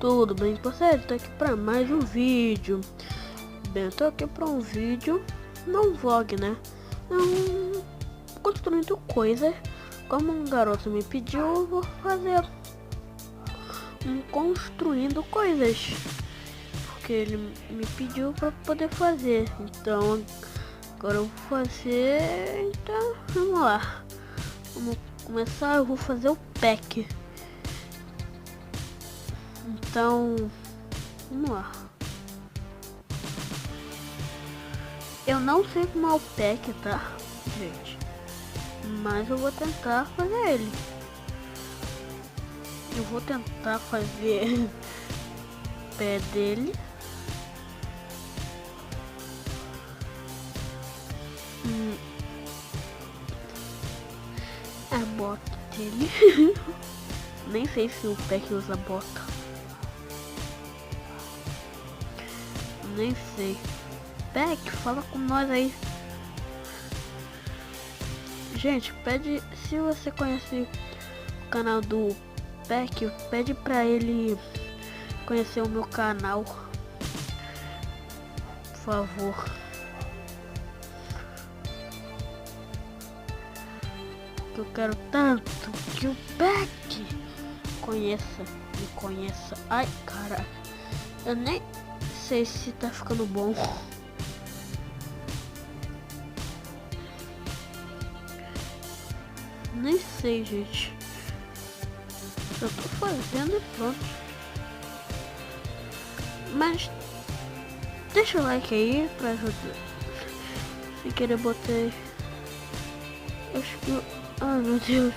Tudo bem com você? Tô aqui pra mais um vídeo. Bem, eu tô aqui pra um vídeo, não vlog, né? Construindo coisas. Como um garoto me pediu, eu vou fazer construindo coisas. Porque ele me pediu pra poder fazer. Então, agora eu vou fazer. Então, vamos lá. Vamos começar, eu vou fazer o pack. Então, vamos lá. Eu não sei como é o pack, tá, gente? Mas eu vou tentar fazer ele. Eu vou tentar fazer o pé dele. A bota dele. Nem sei se o pack usa bota. Nem sei. Pack, fala com nós aí. Gente, pede, se você conhece o canal do Pack, pede pra ele conhecer o meu canal, por favor. Eu quero tanto que o Pack me conheça. Ai, cara, eu nem sei se tá ficando bom. Nem sei, gente. Eu tô fazendo e pronto. Mas deixa o like aí pra ajudar. Sem querer botei. Acho que. Ai, meu Deus.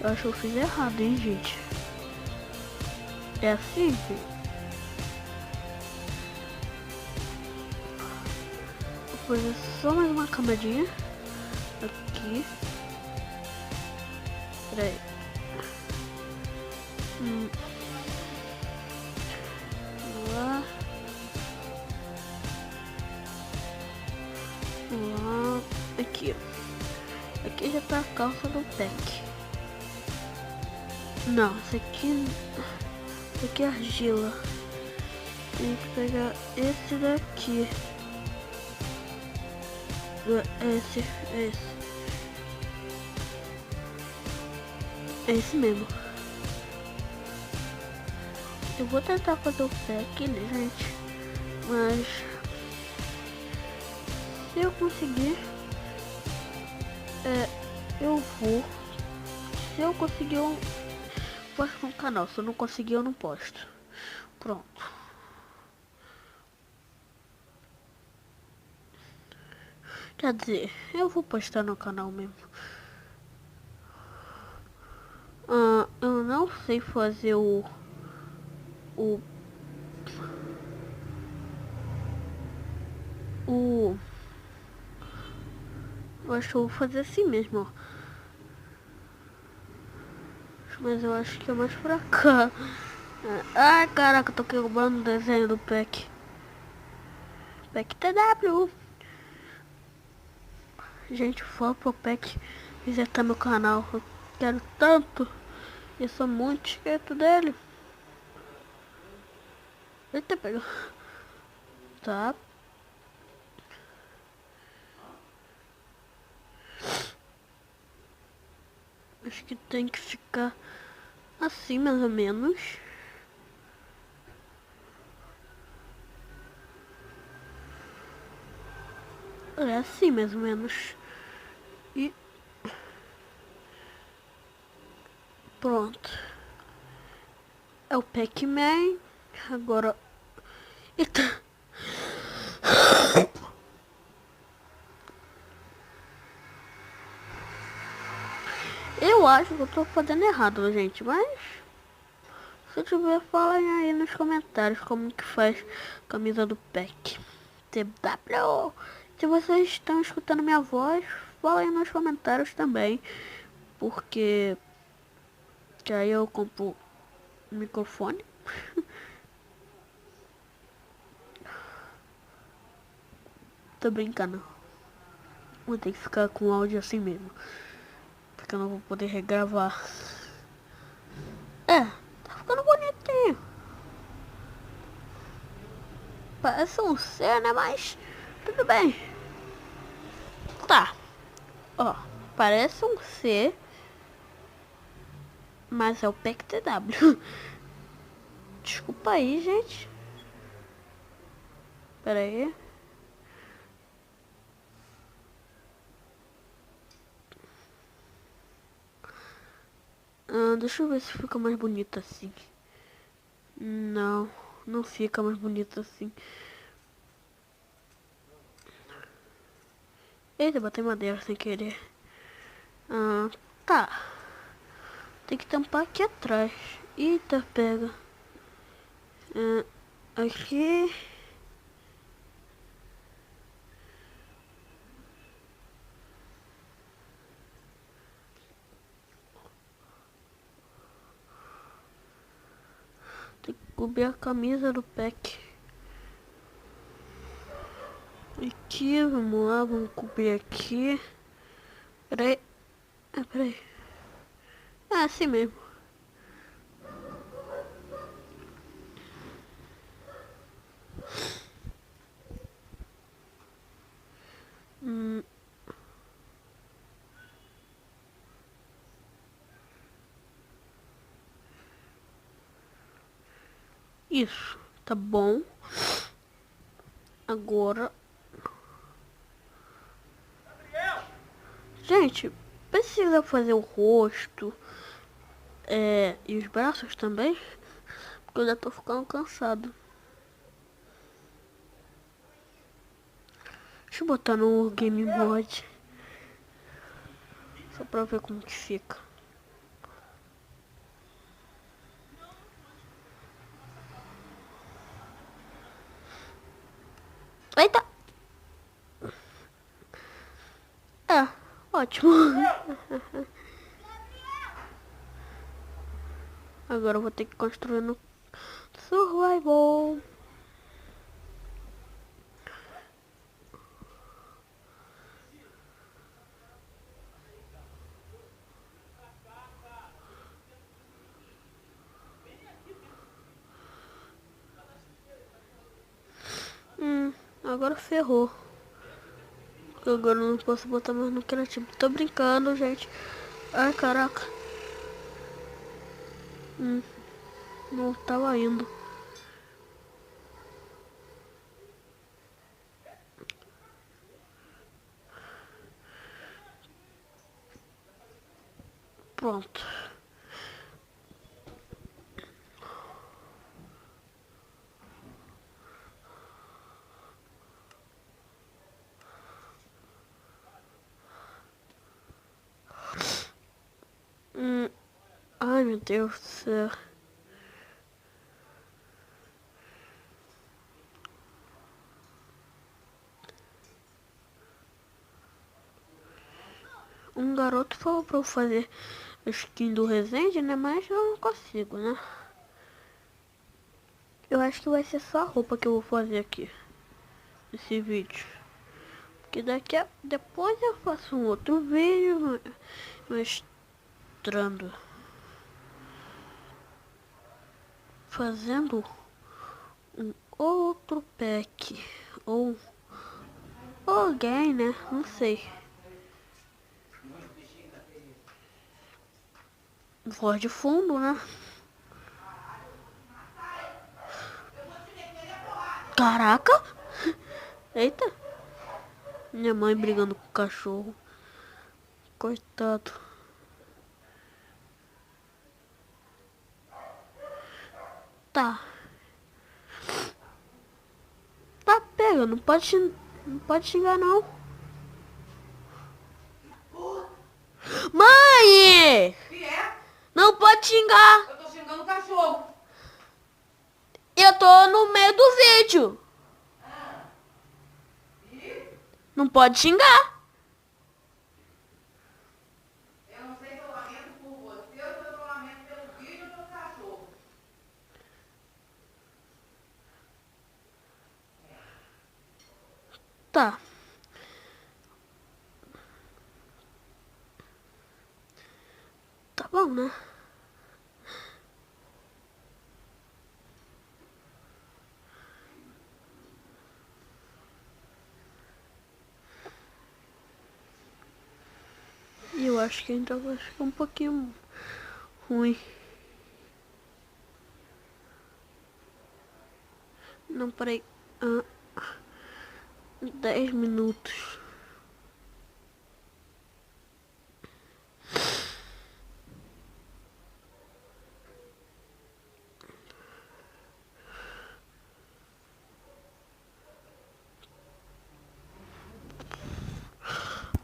Eu acho que eu fiz errado, hein, gente. É assim, gente. Vou fazer só mais uma camadinha. Aqui. Peraí. Lá. Lá. Aqui. Aqui já tá a calça do pack. Não, esse aqui é argila. Tem que pegar esse daqui. Esse. É esse mesmo. Eu vou tentar fazer o pack, né, gente? Mas se eu conseguir, eu vou. Se eu conseguir, eu posto no canal. Se eu não conseguir, eu não posto. Pronto. Quer dizer, eu vou postar no canal mesmo. Eu não sei fazer o eu acho que eu vou fazer assim mesmo, ó. Mas eu acho que é mais pra cá. Ai, caraca, eu tô quebrando o desenho do pack. Pack TW. Gente, for pro pack visitar meu canal. Eu quero tanto. Eu sou muito inscrito dele. Eita, pegou. Tá. Acho que tem que ficar assim, mais ou menos. É assim, mais ou menos. E pronto. É o Pac-Man. Agora... Eita. Eu acho que eu tô fazendo errado, gente. Mas... se tiver, falem aí nos comentários como que faz a camisa do Pack. TW. Se vocês estão escutando minha voz, falem nos comentários também. Porque... que aí eu compro um microfone. Tô brincando. Vou ter que ficar com o áudio assim mesmo. porque eu não vou poder regravar. É, tá ficando bonitinho. Parece um C, né? Mas tudo bem. Tá. Ó, parece um C, mas é o PECTW. Desculpa aí, gente. Pera aí. Deixa eu ver se fica mais bonito assim. Não, não fica mais bonito assim. Eita, botei madeira sem querer. Tá. Tem que tampar aqui atrás. Eita, pega. Aqui. Tem que cobrir a camisa do pack. Aqui, vamos lá, vamos cobrir aqui. Peraí. Peraí. É assim mesmo. Isso, tá bom. Agora... Gente, precisa fazer o rosto e os braços também, porque eu já tô ficando cansado. Deixa eu botar no Game Mode, só pra ver como que fica. Eita! Ótimo. Agora eu vou ter que construir no Survival. Agora ferrou. Agora eu não posso botar mais no criativo. Tô brincando, gente. Ai, caraca. Não tava indo. Pronto. Ai, meu Deus do céu. Um garoto falou pra eu fazer a skin do Resende, né? Mas eu não consigo, né? Eu acho que vai ser só a roupa que eu vou fazer aqui. Nesse vídeo. Porque depois eu faço um outro vídeo mostrando. Fazendo um outro pack. Ou alguém, né? Não sei. Voz de fundo, né? Caraca! Eita! Minha mãe brigando com o cachorro. Coitado. Tá. Tá, pega. Não pode xingar, não. Mãe! Que é? Não pode xingar. Eu tô xingando o cachorro. Eu tô no meio do vídeo. Não pode xingar. Eu não sei se eu lamento por você ou se eu lamento pelo vídeo ou pelo cachorro. Tá. né? E eu acho que ainda vai ficar um pouquinho ruim. Não, peraí. 10 minutos.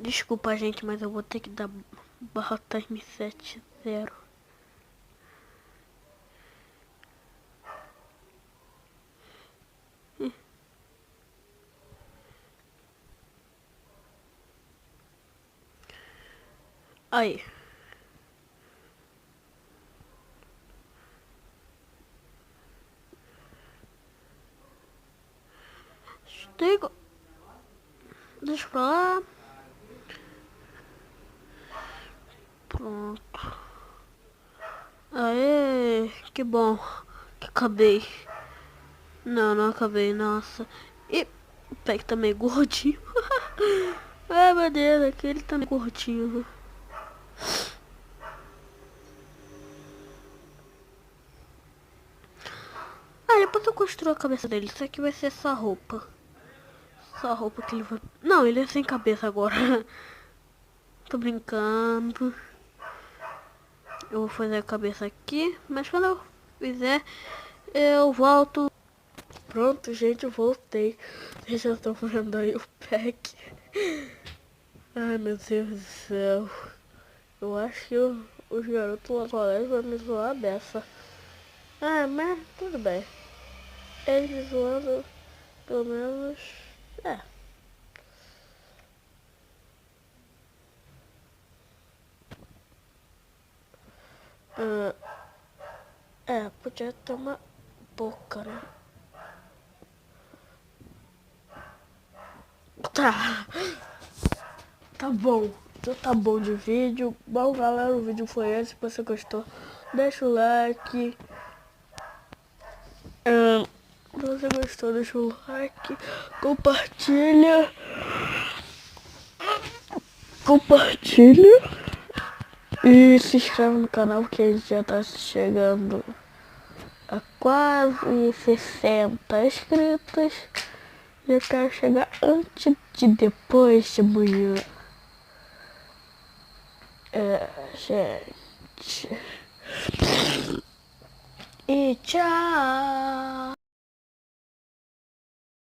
Desculpa, gente, mas eu vou ter que dar barra time 7-0. Aí. Chega. Deixa pra lá. Pronto. Aê, que bom que acabei. Não, não acabei, nossa. E o Peck tá meio gordinho. Ai, meu Deus, aquele tá meio gordinho. Ah, depois eu construo a cabeça dele. Isso aqui vai ser essa roupa. Essa roupa que ele vai... Não, ele é sem cabeça agora. Tô brincando. Eu vou fazer a cabeça aqui. Mas quando eu fizer, eu volto. Pronto, gente, eu voltei. Vocês já estão vendo aí o pack. Ai, meu Deus do céu. Eu acho que os garotos lá no colégio vão me zoar dessa. Ah, mas tudo bem. Eles me zoando, pelo menos... É. Podia ter uma boca, né? Tá bom. Então tá bom de vídeo. Bom, galera, o vídeo foi esse. Se você gostou, deixa o like. Se você gostou, deixa o like. Compartilha. E se inscreve no canal, que a gente já tá chegando a quase 60 inscritos. Eu quero chegar antes de depois de amanhã. Gente. E tchau.